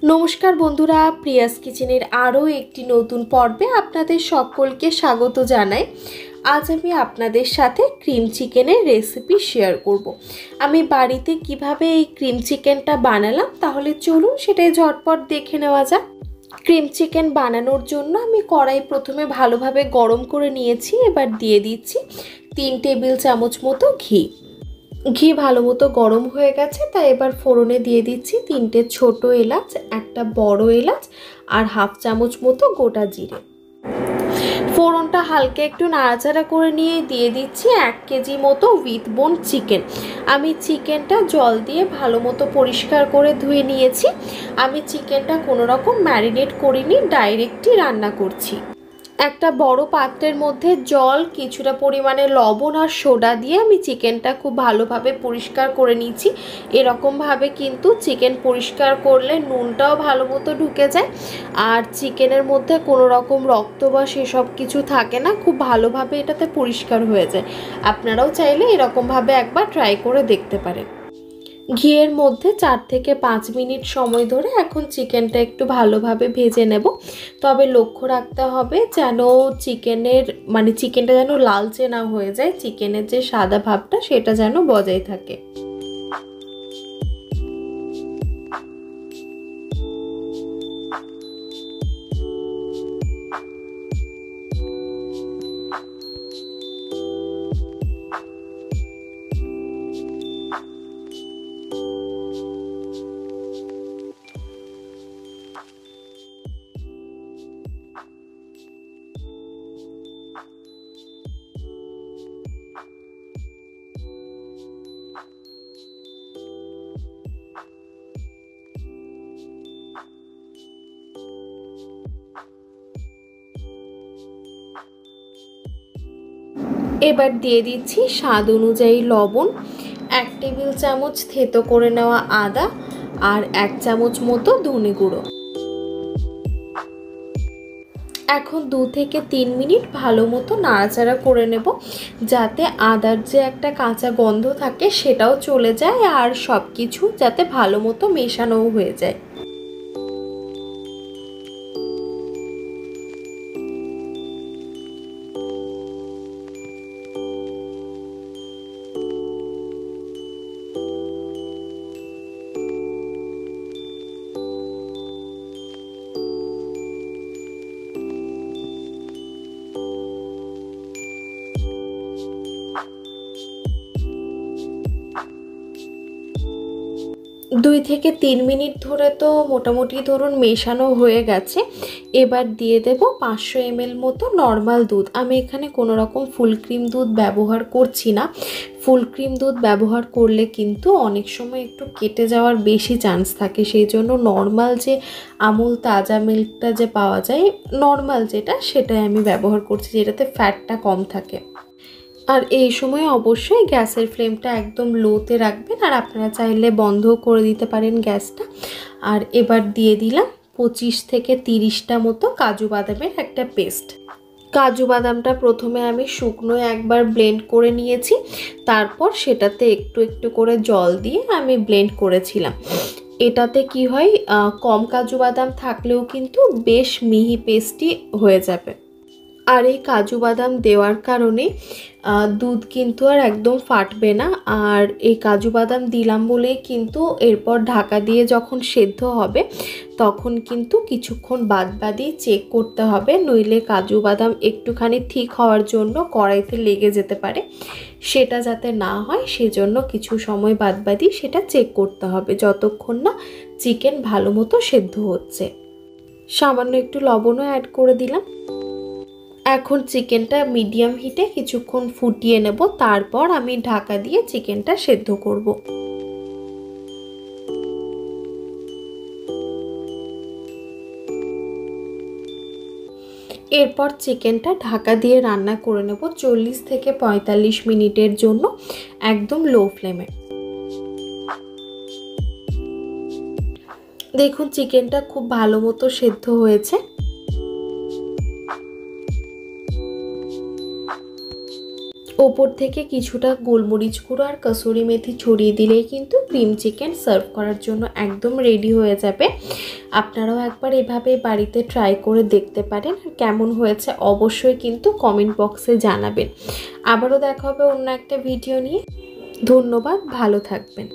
নমস্কার বন্ধুরা, প্রিয়াস কিচেনের আরও একটি নতুন পর্বে আপনাদের সকলকে স্বাগত জানাই। আজ আমি আপনাদের সাথে ক্রিম চিকেনের রেসিপি শেয়ার করব। আমি বাড়িতে কিভাবে এই ক্রিম চিকেনটা বানালাম, তাহলে চলুন সেটাই ঝটপট দেখে নেওয়া যাক। ক্রিম চিকেন বানানোর জন্য আমি কড়াই প্রথমে ভালোভাবে গরম করে নিয়েছি। এবার দিয়ে দিচ্ছি 3 টেবিল চামচ মতো ঘি। ঘি ভালো মতো গরম হয়ে গেছে, তাই এবার ফোড়নে দিয়ে দিচ্ছি 3টে ছোট এলাচ, একটা বড় এলাচ আর হাফ চামচ মতো গোটা জিরে। ফোড়নটা হালকা একটু নাড়াচাড়া করে নিয়ে দিয়ে দিচ্ছি 1 কেজি মতো উইথ বোন চিকেন। আমি চিকেনটা জল দিয়ে ভালো মতো পরিষ্কার করে ধুয়ে নিয়েছি। আমি চিকেনটা কোনো রকম ম্যারিনেট করিনি, ডাইরেক্টই রান্না করছি। একটা বড় পাত্রের মধ্যে জল, কিছুটা পরিমাণে লবণ আর সোডা দিয়ে আমি চিকেনটা খুব ভালোভাবে পরিষ্কার করে নিয়েছি। এরকমভাবে কিন্তু চিকেন পরিষ্কার করলে নুনটাও ভালো মতো ঢুকে যায় আর চিকেনের মধ্যে কোনো রকম রক্ত বা সেসব কিছু থাকে না, খুব ভালোভাবে এটাতে পরিষ্কার হয়ে যায়। আপনারাও চাইলে এরকমভাবে একবার ট্রাই করে দেখতে পারেন। ঘিয়ের মধ্যে 4 থেকে 5 মিনিট সময় ধরে এখন চিকেনটা একটু ভালোভাবে ভেজে নেব। তবে লক্ষ্য রাখতে হবে যেন চিকেনটা যেন লালচে না হয়ে যায়, চিকেনের যে সাদা ভাবটা সেটা যেন বজায় থাকে। এবার দিয়ে দিচ্ছি স্বাদ অনুযায়ী লবণ, 1 টেবিল চামচ থেতো করে নেওয়া আদা আর 1 চামচ মতো ধনে গুঁড়ো। এখন 2 থেকে 3 মিনিট ভালো মতো নাড়াচাড়া করে নেব, যাতে আদার যে একটা কাঁচা গন্ধ থাকে সেটাও চলে যায় আর সব কিছু যাতে ভালো মতো মেশানোও হয়ে যায়। দুই থেকে 3 মিনিট ধরে তো মোটামুটি ধরুন মেশানো হয়ে গেছে। এবার দিয়ে দেব 500 ml মতো নর্মাল দুধ। আমি এখানে কোনো রকম ফুল ক্রিম দুধ ব্যবহার করছি না। ফুল ক্রিম দুধ ব্যবহার করলে কিন্তু অনেক সময় একটু কেটে যাওয়ার বেশি চান্স থাকে, সেই জন্য নর্মাল যে আমুল তাজা মিল্কটা যে পাওয়া যায়, নর্মাল যেটা, সেটাই আমি ব্যবহার করছি, যেটাতে ফ্যাটটা কম থাকে। আর এই সময় অবশ্যই গ্যাসের ফ্লেমটা একদম লোতে রাখবেন, আর আপনারা চাইলে বন্ধ করে দিতে পারেন গ্যাসটা। আর এবার দিয়ে দিলাম 25 থেকে 30টা মতো কাজু বাদামের একটা পেস্ট। কাজু বাদামটা প্রথমে আমি শুকনো একবার ব্লেন্ড করে নিয়েছি, তারপর সেটাতে একটু একটু করে জল দিয়ে আমি ব্লেন্ড করেছিলাম। এটাতে কি হয়, কম কাজু বাদাম থাকলেও কিন্তু বেশ মিহি পেস্টি হয়ে যাবে। আর এই কাজু বাদাম দেওয়ার কারণে দুধ কিন্তু আর একদম ফাটবে না। আর এই কাজু বাদাম দিলাম বলেই কিন্তু এরপর ঢাকা দিয়ে যখন সেদ্ধ হবে তখন কিন্তু কিছুক্ষণ বাদই চেক করতে হবে, নইলে কাজু বাদাম একটুখানি ঠিক হওয়ার জন্য কড়াইতে লেগে যেতে পারে। সেটা যাতে না হয় সেজন্য কিছু সময় বাদই সেটা চেক করতে হবে, যতক্ষণ না চিকেন ভালো মতো সেদ্ধ হচ্ছে। সামান্য একটু লবণও অ্যাড করে দিলাম। এখন চিকেনটা মিডিয়াম হিটে কিছুক্ষণ ফুটিয়ে নেব, তারপর আমি ঢাকা দিয়ে চিকেনটা সেদ্ধ করব। এরপর চিকেনটা ঢাকা দিয়ে রান্না করে নেব 40 থেকে 45 মিনিটের জন্য, একদম লো ফ্লেমে। দেখুন চিকেনটা খুব ভালো মতো সেদ্ধ হয়েছে। ওপর থেকে কিছুটা গোলমরিচ গুঁড়ো আর কসুরি মেথি ছড়িয়ে দিলেই কিন্তু ক্রিম চিকেন সার্ভ করার জন্য একদম রেডি হয়ে যাবে। আপনারাও একবার এভাবে বাড়িতে ট্রাই করে দেখতে পারেন। কেমন হয়েছে অবশ্যই কিন্তু কমেন্ট বক্সে জানাবেন। আবারও দেখা হবে অন্য একটা ভিডিও নিয়ে। ধন্যবাদ, ভালো থাকবেন।